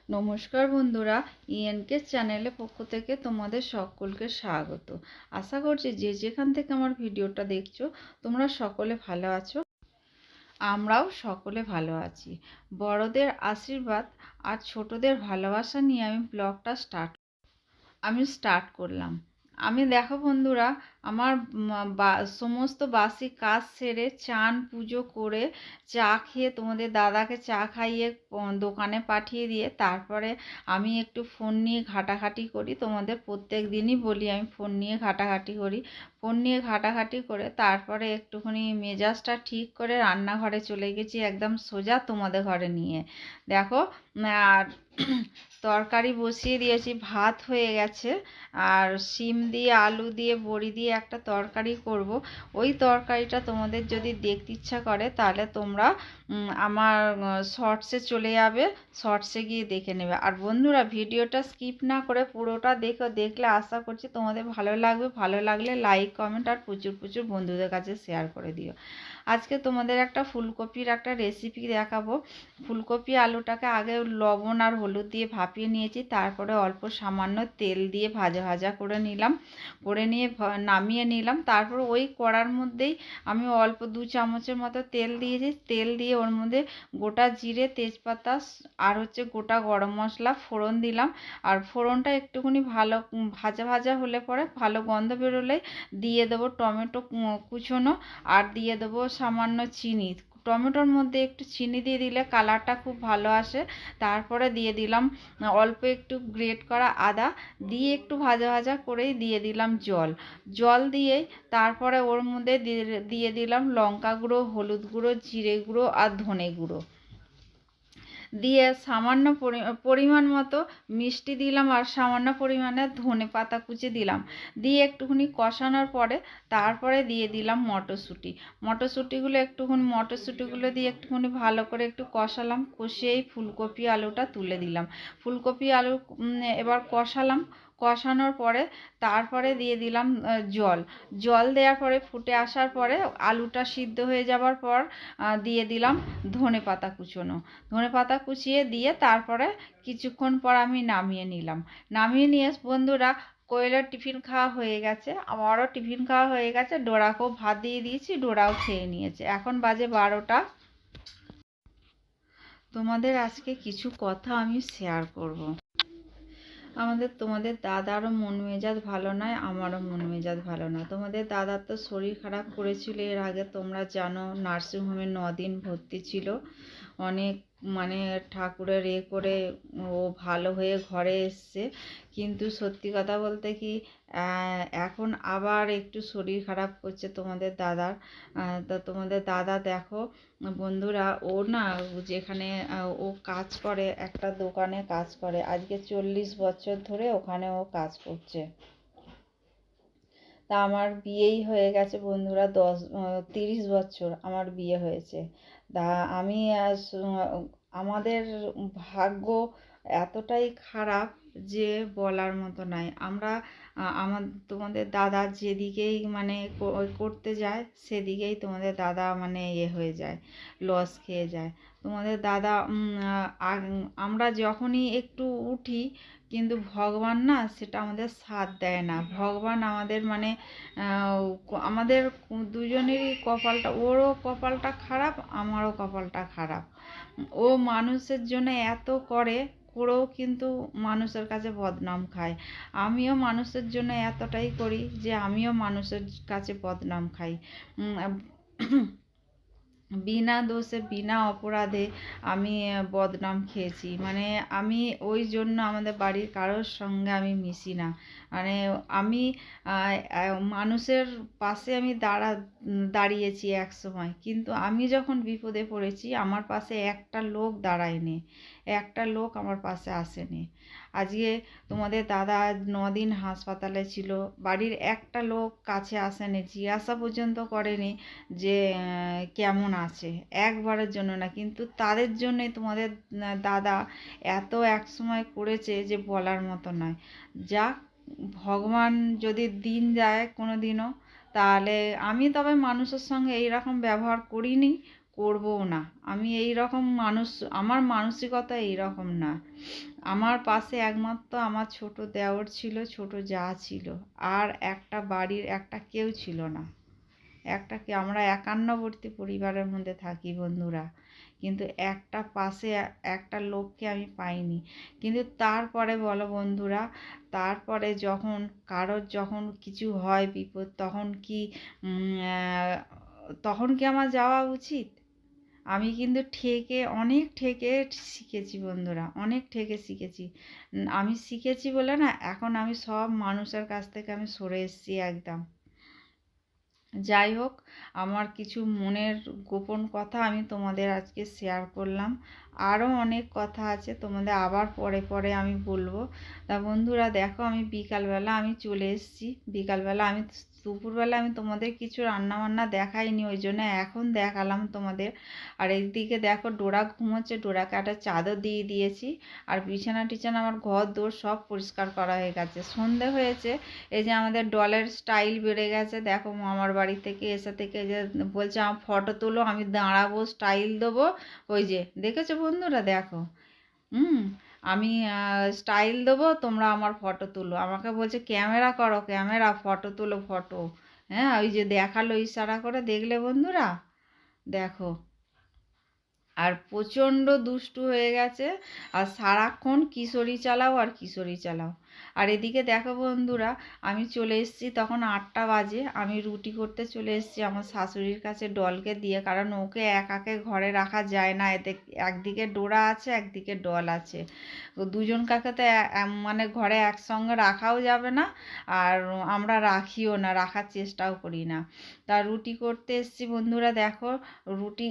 নমস্কার বন্ধুরা, ইএনকে চ্যানেলের পক্ষ থেকে তোমাদের সকলকে স্বাগত। আশা করছি যে যেখান থেকে আমার ভিডিওটা দেখছো তোমরা সকলে ভালো আছো। আমরাও সকলে ভালো আছি। বড়দের আশীর্বাদ আর ছোটদের ভালোবাসা নিয়ে আমি স্টার্ট করলাম। আমি দেখো বন্ধুরা, আমার সমস্ত বাসি কাজ সেরে চান পুজো করে চা খেয়ে তোমাদের দাদাকে চা খাইয়ে দোকানে পাঠিয়ে দিয়ে তারপরে আমি একটু ফোন নিয়ে ঘাটাঘাটি করি। তোমাদের প্রত্যেক দিনই বলি আমি ফোন নিয়ে ঘাটাঘাটি করি। ফোন নিয়ে ঘাটাঘাটি করে তারপরে একটুখানি মেজাজটা ঠিক করে রান্নাঘরে চলে গেছি, একদম সোজা তোমাদের ঘরে নিয়ে। দেখো, আর তরকারি বসিয়ে দিয়েছি, ভাত হয়ে গেছে, আর শিম দিয়ে আলু দিয়ে বড়ি দিয়ে একটা তরকারি করব। ওই তরকারিটা তোমাদের যদি দেখতে ইচ্ছা করে তাহলে তোমরা আমার শর্টসে চলে যাবে, শর্টসে গিয়ে দেখে নেবে। আর বন্ধুরা, ভিডিওটা স্কিপ না করে পুরোটা দেখলে আশা করছি তোমাদের ভালো লাগবে। ভালো লাগলে লাইক কমেন্ট আর প্রচুর প্রচুর বন্ধুদের কাছে শেয়ার করে দিও। আজকে তোমাদের একটা ফুলকপির একটা রেসিপি দেখাবো। ফুলকপি আলুটাকে আগে লবণ আর হলুদ দিয়ে ভাপিয়ে নিয়েছি, তারপরে অল্প সামান্য তেল দিয়ে ভাজা ভাজা করে নিলাম, করে নিয়ে নামিয়ে নিলাম। তারপর ওই কড়ার মধ্যেই আমি অল্প 2 চামচের মতো তেল দিয়েছি। তেল দিয়ে ওর মধ্যে গোটা জিরে, তেজপাতা আর গোটা গরম মশলা ফোড়ন দিলাম। আর ফোড়নটা একটুখানি ভালো ভাজা ভাজা হলে পরে, ভালো গন্ধ বেরোলে দিয়ে দেবো টমেটো কুচোনো, আর দিয়ে দেবো সামান্য চিনি। টমেটোর মধ্যে একটু চিনি দিয়ে দিলে কালারটা খুব ভালো আসে। তারপরে দিয়ে দিলাম অল্প একটু গ্রেট করা আদা, দিয়ে একটু ভাজা ভাজা করেই দিয়ে দিলাম জল দিয়েই তারপরে ওর মধ্যে দিয়ে দিলাম লঙ্কা গুঁড়ো, হলুদ গুঁড়ো, জিরে গুঁড়ো আর ধনে গুঁড়ো দিয়ে সামান্য পরিমাণ মতো মিষ্টি দিলাম, আর সামান্য পরিমাণে ধনে পাতা কুচি দিলাম। দিয়ে একটুখানি কষানোর পরে তারপরে দিয়ে দিলাম মটরশুঁটিগুলো দিয়ে একটুখানি ভালো করে একটু কষালাম। কষিয়েই ফুলকপি আলুটা তুলে দিলাম। ফুলকপি আলু এবার কষানোর পরে তারপরে দিয়ে দিলাম জল দেওয়ার পরে ফুটে আসার পরে আলুটা সিদ্ধ হয়ে যাবার পর দিয়ে দিলাম ধনে পাতা কুচিয়ে দিয়ে তারপরে কিছুক্ষণ পর আমি নামিয়ে নিয়ে বন্ধুরা, কোয়েলের টিফিন খাওয়া হয়ে গেছে, আমারও টিফিন খাওয়া হয়ে গেছে। ডোরাকেও ভাত দিয়ে দিয়েছি, ডোরাও খেয়ে নিয়েছে। এখন বাজে 12টা। তোমাদের আজকে কিছু কথা আমি শেয়ার করব। তোমাদের দাদারও মন মেজাজ ভালো নয়, আমারও মন মেজাজ ভালো না। তোমাদের দাদার তো শরীর খারাপ করেছিল এর আগে, তোমরা জানো। নার্সিংহোমে 9 দিন ভর্তি ছিল। অনেক ঠাকুরের করে ও ভালো হয়ে ঘরে এসছে। কিন্তু সত্যি কথা বলতে কি, এখন আবার একটু শরীর খারাপ করছে তোমাদের দাদার। তা তোমাদের দাদা দেখো বন্ধুরা, ও না যেখানে ও কাজ করে, একটা দোকানে কাজ করে, আজকে 40 বছর ধরে ওখানে ও কাজ করছে। তা আমার বিয়েই হয়ে গেছে বন্ধুরা, 30 বছর আমার বিয়ে হয়েছে। তা আমি আমাদের ভাগ্য এতটাই খারাপ যে বলার মতো নাই। আমরা তোমাদের দাদা যেদিকেই করতে যায় সেদিকেই তোমাদের দাদা হয়ে যায়, লস খেয়ে যায়। তোমাদের দাদা আমরা যখনই একটু উঠি, কিন্তু ভগবান না সেটা আমাদের সাথ দেয় না। ভগবান আমাদের আমাদের দুজনেরই কপালটা, ওরও কপালটা খারাপ, আমারও কপালটা খারাপ। ও মানুষের জন্য এত করেও কিন্তু মানুষের কাছে বদনাম খায়। আমিও মানুষের জন্য এতটাই করি যে আমিও মানুষের কাছে বদনাম খাই। বিনা দোষে বিনা অপরাধে আমি বদনাম খেয়েছি। আমি ওই জন্য আমাদের বাড়ির কারোর সঙ্গে আমি মিশি না। আমি মানুষের পাশে আমি দাঁড়িয়েছি এক সময়, কিন্তু আমি যখন বিপদে পড়েছি আমার পাশে একটা লোক দাঁড়ায়নি, একটা লোক আমার পাশে আসেনি। আজকে তোমাদের দাদা 9 দিন হাসপাতালে ছিল, বাড়ির একটা লোক কাছে আসেনি, জিজ্ঞাসা পর্যন্ত করেনি যে কেমন আছে, একবারের জন্য না। কিন্তু তাদের জন্যই তোমাদের দাদা এত এক সময় করেছে যে বলার মতো নয়। যাক, ভগবান যদি দিন যায় কোনো দিনও, তাহলে আমি তবে মানুষের সঙ্গে এইরকম ব্যবহার করিনি, করবও না। আমি এই রকম মানুষ, আমার মানসিকতা এই রকম না। আমার পাশে একমাত্র আমার ছোট দেওর ছিল, ছোট জা ছিল, আর একটা বাড়ির একটা কেউ ছিল না। আমরা একান্নবর্তী পরিবারের মধ্যে থাকি বন্ধুরা, কিন্তু একটা পাশে একটা লোককে আমি পাইনি। কিন্তু তারপরে বলো বন্ধুরা, তারপরে যখন কারোর যখন কিছু হয় বিপদ, তখন কি আমার যাওয়া উচিত? আমি কিন্তু অনেক ঠেকে শিখেছি বন্ধুরা, অনেক ঠেকে শিখেছি। আমি শিখেছি বলে না, এখন আমি সব মানুষের কাছ থেকে আমি সরে এসেছি একদম। যাই হোক, আমার কিছু মনের গোপন কথা আমি তোমাদের আজকে শেয়ার করলাম। আরও অনেক কথা আছে, তোমাদের আবার পরে পরে আমি বলবো। তা বন্ধুরা দেখো, আমি বিকালবেলা আমি চলে এসেছি। বিকালবেলা আমি দুপুরবেলা আমি তোমাদের কিছু রান্নাবান্না দেখাইনি, ওই জন্য এখন দেখালাম তোমাদের। আর এইদিকে দেখো, ডোরা ঘুমোচ্ছে, ডোরাকে একটা চাদর দিয়ে দিয়েছি। আর বিছানা টিছানা আমার ঘর দোর সব পরিষ্কার করা হয়ে গেছে। সন্ধে হয়েছে, এই যে আমাদের ডলের স্টাইল বেড়ে গেছে। দেখো, মামার বাড়ি থেকে এসে থেকে যে বলছে আমার ফটো তোলো, আমি দাঁড়াবো, স্টাইল দেবো। ওই যে দেখেছো বন্ধুরা, দেখো, আমি স্টাইল দেবো, তোমরা আমার ফটো তুলো। আমাকে বলছে ক্যামেরা করো, ক্যামেরা, ফটো তুলো, ফটো। হ্যাঁ, ওই যে দেখালো ইশারা করে, দেখলে বন্ধুরা, দেখো। আর প্রচণ্ড দুষ্টু হয়ে গেছে, আর সারাক্ষণ কিশোরী চালাও আর কিশোরী চালাও। আর এদিকে দেখো বন্ধুরা, আমি চলে এসেছি, তখন 8টা বাজে। আমি রুটি করতে চলে এসেছি আমার শাশুড়ির কাছে ডলকে দিয়ে, কারণ ওকে একাকে ঘরে রাখা যায় না। এতে একদিকে ডোরা আছে, একদিকে ডল আছে, দুজন কাকে তো মানে ঘরে একসঙ্গে রাখাও যাবে না, আর আমরা রাখিও না, রাখার চেষ্টাও করি না। তা রুটি করতে এসেছি বন্ধুরা, দেখো রুটি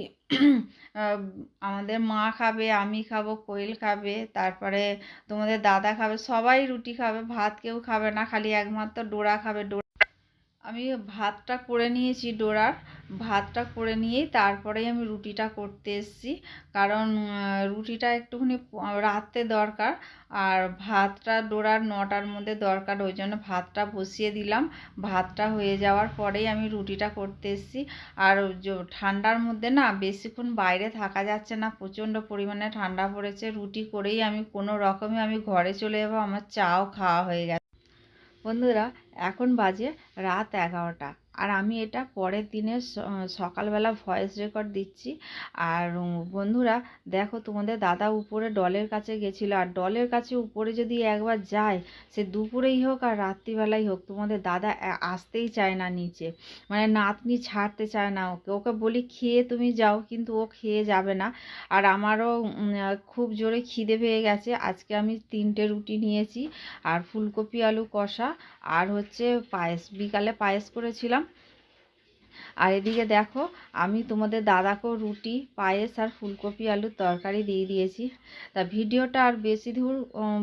আমাদের মা খাবে, আমি খাবো, কোয়েল খাবে, তারপরে তোমাদের দাদা খাবে, সবাই রুটি খাবে, ভাত কেউ খাবে না, খালি একমাত্র ডোরা খাবে। আমি ভাতটা করে নিয়েছি, ডোরার ভাতটা করে নিয়েই তারপরেই আমি রুটিটা করতে এসেছি, কারণ রুটিটা একটুখানি রাতে দরকার, আর ভাতটা ডোরার 9টার মধ্যে দরকার, ওই জন্য ভাতটা বসিয়ে দিলাম। ভাতটা হয়ে যাওয়ার পরেই আমি রুটিটা করতে এসেছি। আর ঠান্ডার মধ্যে না বেশিক্ষণ বাইরে থাকা যাচ্ছে না, প্রচণ্ড পরিমাণে ঠান্ডা পড়েছে। রুটি করেই আমি কোনো রকমে আমি ঘরে চলে যাবো, আমার চাও খাওয়া হয়ে গেছে বন্ধুরা। এখন বাজে রাত 11টা, আর আমি এটা পরের দিনে সকালবেলা ভয়েস রেকর্ড দিচ্ছি। আর বন্ধুরা দেখো, তোমাদের দাদা উপরে ডলের কাছে গেছিলো, আর ডলের কাছে উপরে যদি একবার যায়, সে দুপুরেই হোক আর রাত্রিবেলাই হোক, তোমাদের দাদা আসতেই চায় না নিচে, মানে নাতনি ছাড়তে চায় না ওকে। ওকে বলি খেয়ে তুমি যাও, কিন্তু ও খেয়ে যাবে না। আর আমারও খুব জোরে খিদে পেয়ে গেছে। আজকে আমি 3টে রুটি নিয়েছি, আর ফুলকপি আলু কষা, আর হচ্ছে পায়েস, বিকালে পায়েস করেছিলাম। আর এদিকে দেখো, আমি তোমাদের দাদাকেও রুটি, পায়েস আর ফুলকপি আলুর তরকারি দিয়ে দিয়েছি। তা ভিডিওটা আর বেশি দূর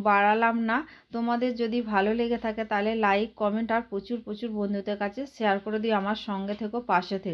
বাড়ালাম না। তোমাদের যদি ভালো লেগে থাকে তাহলে লাইক, কমেন্ট আর প্রচুর প্রচুর বন্ধুদের কাছে শেয়ার করে দিও। আমার সঙ্গে থেকো, পাশে থেকো।